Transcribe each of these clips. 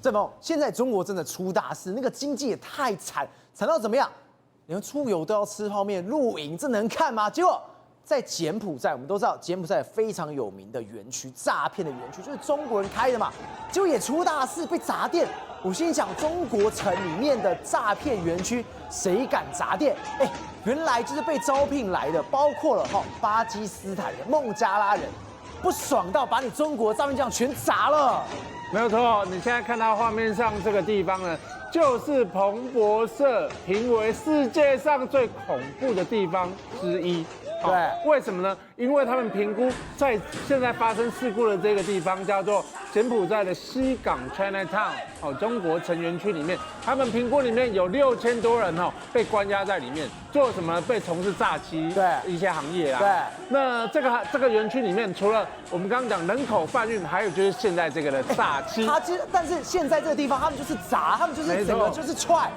郑鹏，现在中国真的出大事，那个经济也太惨到怎么样？连出游都要吃泡面、露营，这能看吗？结果在柬埔寨，我们都知道柬埔寨非常有名的园区，诈骗的园区就是中国人开的嘛，结果也出大事，被砸店。我先讲中国城里面的诈骗园区，谁敢砸店？原来就是被招聘来的，包括了巴基斯坦人、孟加拉人，不爽到把你中国诈骗这样全砸了。没有错，你现在看到画面上这个地方呢，就是彭博社评为世界上最恐怖的地方之一。对，为什么呢？因为他们评估在现在发生事故的这个地方叫做柬埔寨的西港 Chinatown 中国城园区里面，他们评估里面有6000多人被关押在里面，做什么？被从事诈欺一些行业啊。对，那这个园区里面，除了我们刚刚讲人口贩运，还有就是现在这个的诈欺。但是现在这个地方，他们就是砸，他们就是整个就是踹。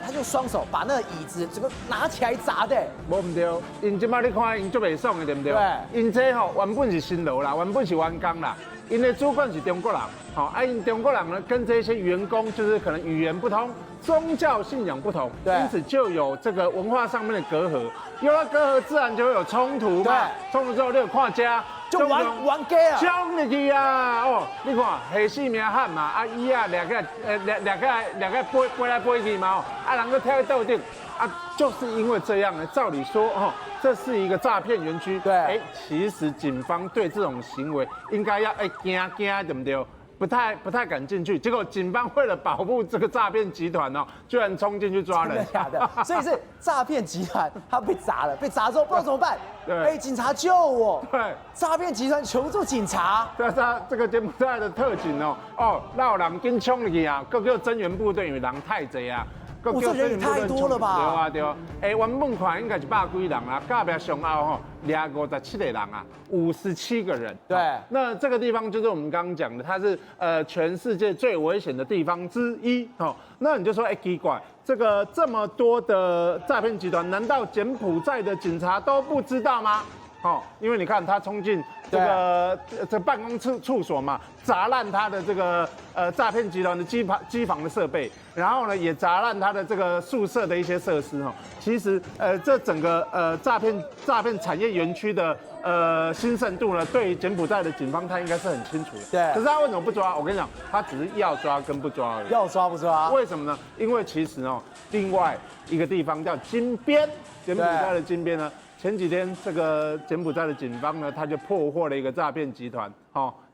他就双手把那个椅子整个拿起来砸的。无唔对，因即摆你看，因足袂爽的，对不对？对。因这原本是新楼啦，原本是员工啦，因的主管是中国人，因中国人呢跟这些员工就是可能语言不通，宗教信仰不同，因此就有这个文化上面的隔阂，有了隔阂，自然就会有冲突嘛。冲突之后，你有看家。就玩 gay 啊，冲入去啊！你看下死命喊嘛，伊掠个飞来飞去嘛，人个跳去斗顶，就是因为这样呢。照理说，这是一个诈骗园区，对，其实警方对这种行为应该要惊，对不对？不太敢进去，结果警方为了保护这个诈骗集团居然冲进去抓人。真的假的？所以是诈骗集团，他被砸了，被砸之后不知道怎么办。对，警察救我。对，诈骗集团求助警察。对，这个柬埔寨的特警闹人跟冲入去啊，各个增援部队因为人太多啊。这人也太多了吧？对啊。原本看应该是100几人啦，隔壁上后掠57个人啊，57个人。对，那这个地方就是我们刚刚讲的，它是全世界最危险的地方之一。那你就说奇怪，这么多的诈骗集团，难道柬埔寨的警察都不知道吗？因为你看他冲进这办公处所嘛，砸烂他的这个诈骗集团的机房的设备，然后呢也砸烂他的这个宿舍的一些设施其实这整个诈骗产业园区的兴盛度呢，对于柬埔寨的警方他应该是很清楚的。对。可是他为什么不抓？我跟你讲，他只是要抓跟不抓而已。要抓不抓？为什么呢？因为其实另外一个地方叫金边，柬埔寨的金边呢。前几天，这个柬埔寨的警方呢，他就破获了一个诈骗集团，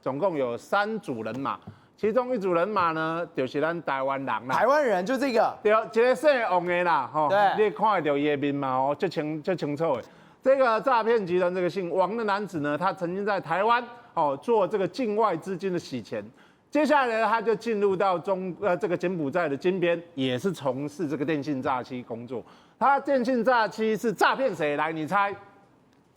总共有3组人马，其中1组人马呢，就是咱台湾人啦。台湾人就这个。对，一个姓王的啦，你看得到伊的面貌最清楚的。这个诈骗集团这个姓王的男子呢，他曾经在台湾做这个境外资金的洗钱。接下来呢，他就进入到这个柬埔寨的金边，也是从事这个电信诈欺工作。他电信诈欺是诈骗谁？来，你猜？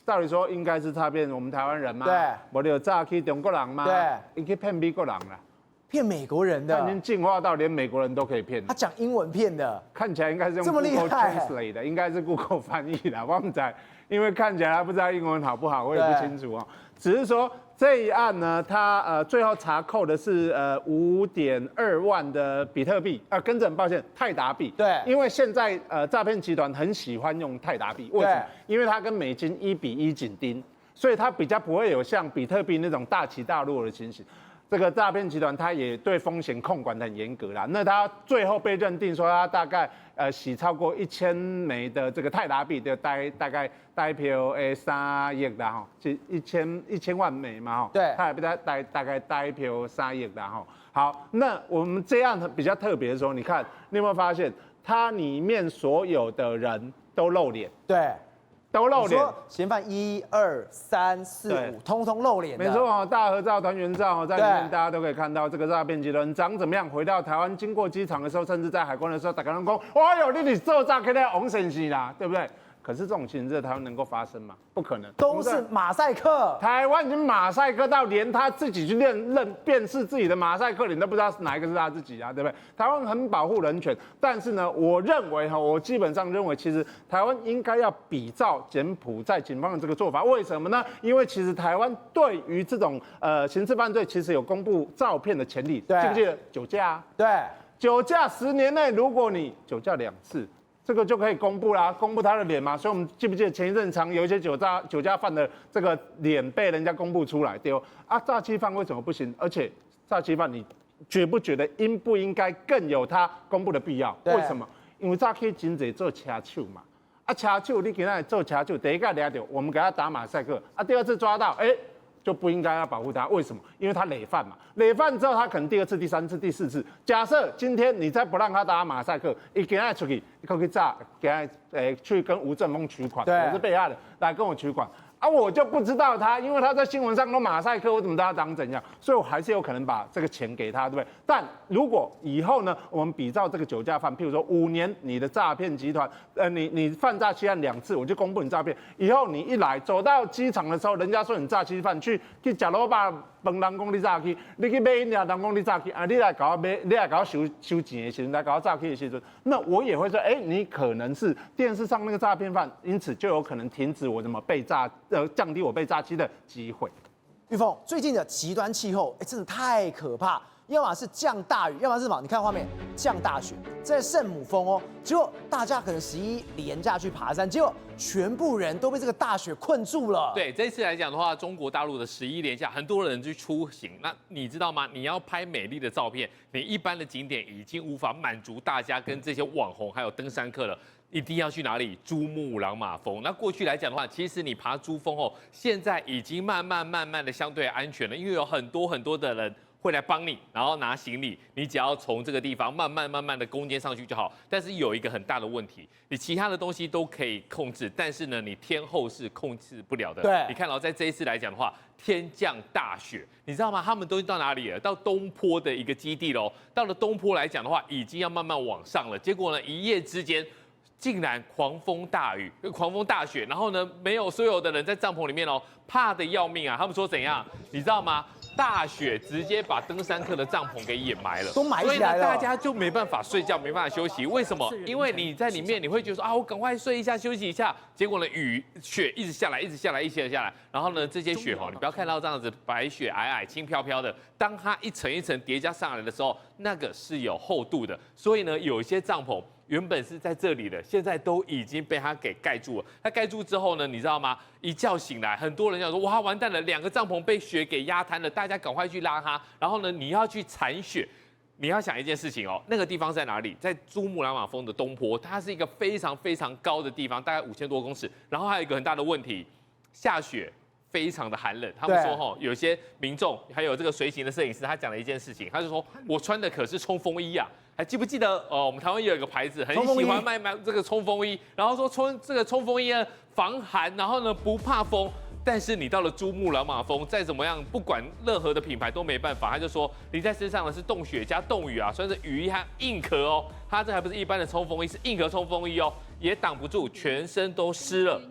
照理说应该是诈骗我们台湾人嘛？对。我有诈欺中国人吗？对。你可以骗美国人啦，骗美国人的。他已经进化到连美国人都可以骗。他讲英文骗的，看起来应该是用 Google Translate 的，应该是 Google 翻译的。我们在，因为看起来他不知道英文好不好，我也不清楚只是说。这一案呢，他最后查扣的是5.2万的比特币，更正，抱歉，泰达币。对，因为现在诈骗集团很喜欢用泰达币，为什么？因为它跟美金1比1紧盯，所以它比较不会有像比特币那种大起大落的情形。这个诈骗集团它也对风险控管很严格啦。那他最后被认定说他大概洗超过1000枚的这个泰达币，就大概代表3亿啦就1000万枚嘛对，它大概代表3亿啦好，那我们这样比较特别的时候，你看你有没有发现，它里面所有的人都露脸？对。都露脸，嫌犯1、2、3、4、5，通通露脸。没错大合照、团圆照在里面，大家都可以看到这个诈骗集团长怎么样。回到台湾，经过机场的时候，甚至在海关的时候，大家都讲：“哇哟，你做诈骗的王先生啦，对不对？”可是这种情形在台湾能够发生吗？不可能，都是马赛克。台湾已经马赛克到连他自己去辨识自己的马赛克脸都不知道哪一个是他自己啊，对不对？台湾很保护人权，但是呢，我认为我基本上认为，其实台湾应该要比照柬埔寨警方的这个做法。为什么呢？因为其实台湾对于这种刑事犯罪，其实有公布照片的权利。记不记得酒驾啊？对，酒驾10年内，如果你酒驾2次。这个就可以公布啦，公布他的脸嘛。所以我们记不记得前一阵常有一些酒驾犯的这个脸被人家公布出来，对哦。啊，诈欺犯为什么不行？而且诈欺犯你觉不觉得应不应该更有他公布的必要？为什么？因为诈欺真侪做车手嘛。啊，车手你今天做车手，第一个抓到，我们给他打马赛克。啊，第二次抓到，就不应该要保护他，为什么？因为他累犯嘛，累犯之后他可能第2次、第3次、第4次。假设今天你再不让他打马赛克，一给他出去，一口去炸，给他去跟吴正峰取款，我是被害人，来跟我取款。啊，我就不知道他，因为他在新闻上都马赛克，我怎么知道他长怎样？所以我还是有可能把这个钱给他，对不对？但如果以后呢，我们比照这个酒驾犯，譬如说5年你的诈骗集团，你犯诈欺案2次，我就公布你诈骗。以后你一来走到机场的时候，人家说你诈欺犯，去吃萝卜饭，人讲你诈欺，你去买饮料，人讲你诈欺，啊，你来搞我买，你来搞我收钱的时候，来搞我诈欺的时候，那我也会说，你可能是电视上那个诈骗犯，因此就有可能停止我怎么被降低我被诈欺的机会。玉凤，最近的极端气候，真的太可怕。要么是降大雨，要么是什么？你看画面，降大雪，在圣母峰哦。结果大家可能11连假去爬山，结果全部人都被这个大雪困住了。对，这次来讲的话，中国大陆的11连假，很多人去出行。那你知道吗？你要拍美丽的照片，你一般的景点已经无法满足大家跟这些网红还有登山客了。一定要去哪里？珠穆朗玛峰。那过去来讲的话，其实你爬珠峰哦，现在已经慢慢的相对安全了，因为有很多的人会来帮你，然后拿行李，你只要从这个地方慢慢的攻坚上去就好。但是有一个很大的问题，你其他的东西都可以控制，但是呢，你天候是控制不了的。对，你看到在这一次来讲的话，天降大雪，你知道吗？他们都到哪里了？到东坡的一个基地喽。到了东坡来讲的话，已经要慢慢往上了。结果呢，一夜之间。竟然狂风大雨、狂风大雪，然后呢，没有所有的人在帐篷里面哦，怕得要命啊！他们说怎样？你知道吗？大雪直接把登山客的帐篷给掩埋了，都埋起来了，大家就没办法睡觉，没办法休息。为什么？因为你在里面，你会觉得说啊，我赶快睡一下，休息一下。结果呢，雪一直下来，然后呢，这些雪你不要看到这样子白雪皑皑、轻飘飘的，当它一层一层叠加上来的时候，那个是有厚度的。所以呢，有一些帐篷。原本是在这里的，现在都已经被它给盖住了。它盖住之后呢，你知道吗？一觉醒来，很多人讲说，哇，完蛋了，2个帐篷被雪给压瘫了，大家赶快去拉它。然后呢，你要去铲雪，你要想一件事情哦，那个地方在哪里？在珠穆朗玛峰的东坡，它是一个非常高的地方，大概5000多公尺。然后还有一个很大的问题，下雪。非常的寒冷，他们说有些民众还有这个随行的摄影师，他讲了一件事情，他就说我穿的可是冲锋衣啊，还记不记得我们台湾也有一个牌子很喜欢卖这个冲锋衣，然后说这个冲锋衣呢防寒，然后呢不怕风。但是你到了珠穆朗玛峰，再怎么样，不管任何的品牌都没办法。他就说你在身上的是冻雪加冻雨啊，算是雨衣和硬壳哦。它这还不是一般的冲锋衣，是硬壳冲锋衣哦，也挡不住，全身都湿了。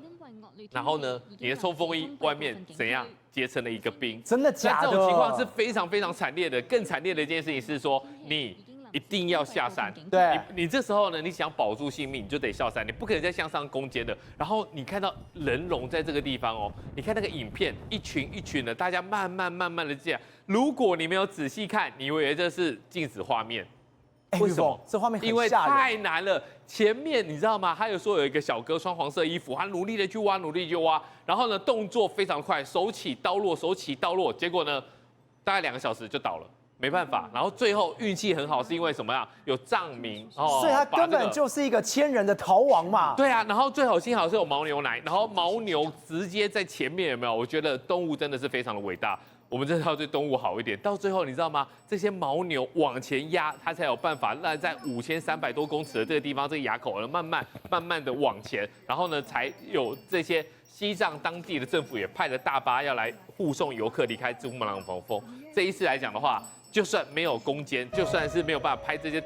然后呢，你的冲锋衣外面怎样结成了一个冰？真的假的？这种情况是非常惨烈的。更惨烈的一件事情是说，你一定要下山。对，你这时候呢，你想保住性命，你就得下山，你不可能再向上攻坚的。然后你看到人龙在这个地方哦，你看那个影片，一群的，大家慢慢的这样。如果你没有仔细看，你以为这是静止画面。为什么？这画面很因为吓人，太难了。前面你知道吗？他有说有一个小哥穿黄色衣服，他努力的去挖，然后呢动作非常快，手起刀落，结果呢大概2个小时就倒了。没办法，然后最后运气很好，是因为什么呀？有藏民哦，所以他根本就是一个千人的逃亡嘛。对啊，然后幸好是有牦牛奶，然后牦牛直接在前面，有没有？我觉得动物真的是非常的伟大。我们真的要对动物好一点。到最后，你知道吗？这些牦牛往前压，它才有办法让在5300多公尺的这个地方，这个垭口慢慢的往前，然后呢，才有这些西藏当地的政府也派了大巴要来护送游客离开珠穆朗玛峰。这一次来讲的话，就算没有攻坚，就算是没有办法拍这些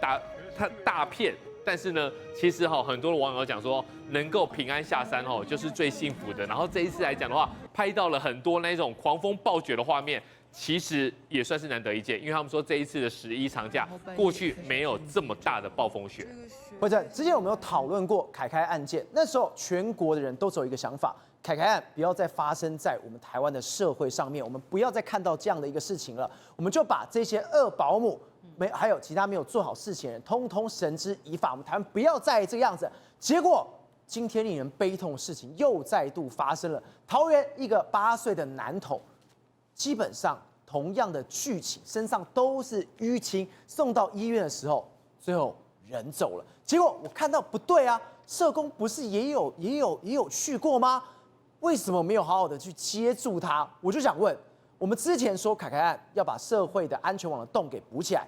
大片但是呢，其实很多的网友讲说，能够平安下山就是最幸福的。然后这一次来讲的话，拍到了很多那种狂风暴雪的画面。其实也算是难得一见，因为他们说这一次的11长假，过去没有这么大的暴风雪。或者之前我们有讨论过凯凯案件，那时候全国的人都只有一个想法：凯凯案不要再发生在我们台湾的社会上面，我们不要再看到这样的一个事情了。我们就把这些恶保姆还有其他没有做好事情的人，通通绳之以法。我们台湾不要再这个样子。结果今天令人悲痛的事情又再度发生了，桃园一个8岁的男童。基本上同样的剧情，身上都是淤青，送到医院的时候，最后人走了。结果我看到不对啊，社工不是也有去过吗？为什么没有好好的去接住他？我就想问，我们之前说凯凯案要把社会的安全网的洞给补起来，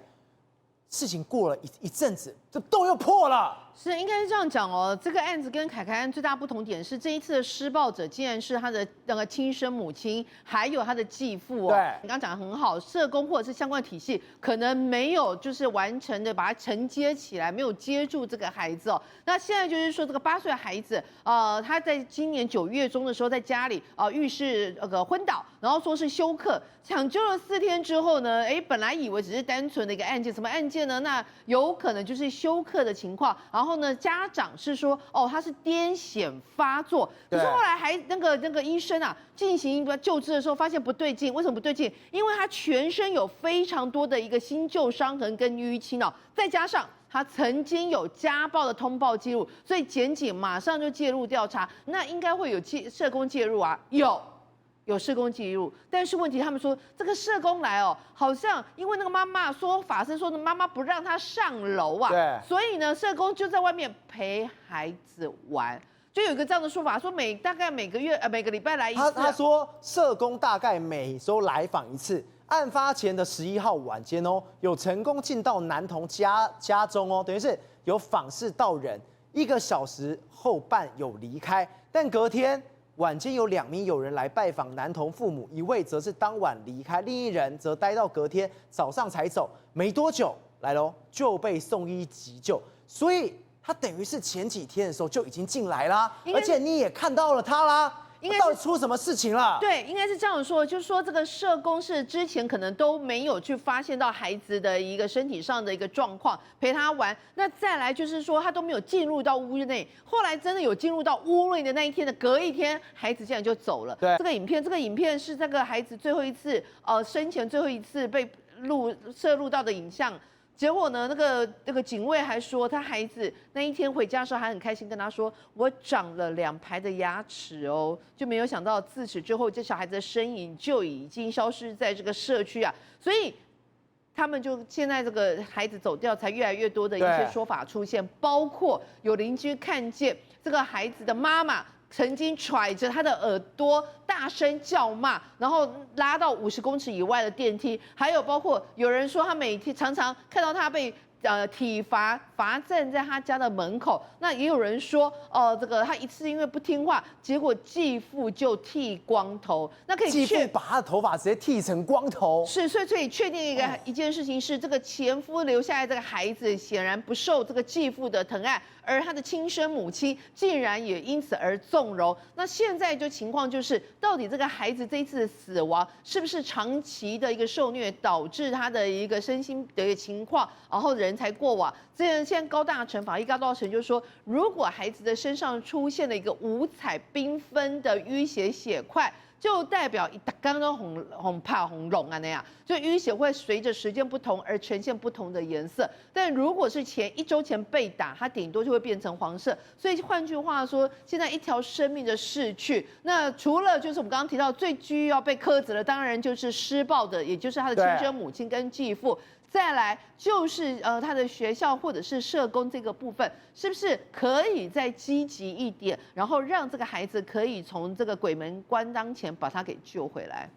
事情过了一阵子，这洞又破了。是，应该是这样讲哦。这个案子跟凯凯案最大不同点是，这一次的施暴者竟然是他的那个亲生母亲，还有他的继父哦。对，你刚刚讲得很好，社工或者是相关体系可能没有就是完成的把它承接起来，没有接住这个孩子哦。那现在就是说，这个8岁的孩子，他在今年9月中的时候，在家里浴室昏倒，然后说是休克，抢救了4天之后呢，本来以为只是单纯的一个案件，什么案件呢？那有可能就是休克的情况。然后呢，家长是说，他是癫痫发作。可是后来还那个医生啊，进行救治的时候发现不对劲。为什么不对劲？因为他全身有非常多的一个新旧伤痕跟淤青哦，再加上他曾经有家暴的通报记录，所以检警马上就介入调查。那应该会有社工介入啊，有社工介入，但是问题他们说这个社工来好像因为那个妈妈说法师说的妈妈不让他上楼啊，对，所以呢社工就在外面陪孩子玩，就有一个这样的说法，说大概每个礼拜来一次。他说社工大概每周来访一次。案发前的11号晚间有成功进到男童家中等于是有访视到人，1个小时后半有离开，但隔天。晚间有2名友人来拜访男童父母，1位则是当晚离开，另1人则待到隔天早上才走。没多久来喽，就被送医急救。所以他等于是前几天的时候就已经进来啦，而且你也看到了他啦。到底出什么事情了？对，应该是这样说，就是说这个社工是之前可能都没有去发现到孩子的一个身体上的一个状况，陪他玩。那再来就是说他都没有进入到屋内，后来真的有进入到屋内的那一天的隔一天，孩子竟然就走了。对，这个影片是这个孩子最后一次生前最后一次被摄录到的影像。结果呢，那个警卫还说，他孩子那一天回家的时候还很开心，跟他说：“我长了2排的牙齿哦。”就没有想到自此之后，这小孩子的身影就已经消失在这个社区啊。所以他们就现在这个孩子走掉，才越来越多的一些说法出现，包括有邻居看见这个孩子的妈妈。曾经揣着他的耳朵大声叫骂，然后拉到50公尺以外的电梯，还有包括有人说他每天常常看到他被体罚站在他家的门口。那也有人说这个他一次因为不听话，结果继父就剃光头。那可以继父把他的头发直接剃成光头。是，所以确定一件事情是，这个前夫留下来这个孩子显然不受这个继父的疼爱。而他的亲生母亲竟然也因此而纵容。那现在就情况就是，到底这个孩子这一次的死亡是不是长期的一个受虐导致他的一个身心的一个情况，然后人才过往？现在高大成法医高大成就说，如果孩子的身上出现了一个五彩缤纷的淤血块。就代表刚刚红怕红龙啊那样，就淤血会随着时间不同而呈现不同的颜色。但如果是1周前被打，它顶多就会变成黄色。所以换句话说，现在一条生命的逝去，那除了就是我们刚刚提到最需要被苛责的，当然就是施暴的，也就是他的亲生母亲跟继父。再来就是他的学校或者是社工这个部分，是不是可以再积极一点，然后让这个孩子可以从这个鬼门关当前把他给救回来？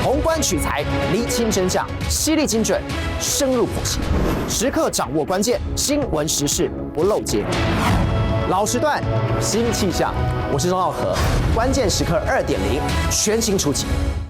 宏观取材，厘清真相，犀利精准，深入剖析，时刻掌握关键，新闻时事不漏接。老时段，新气象，我是钟浩和，关键时刻2.0全新出击。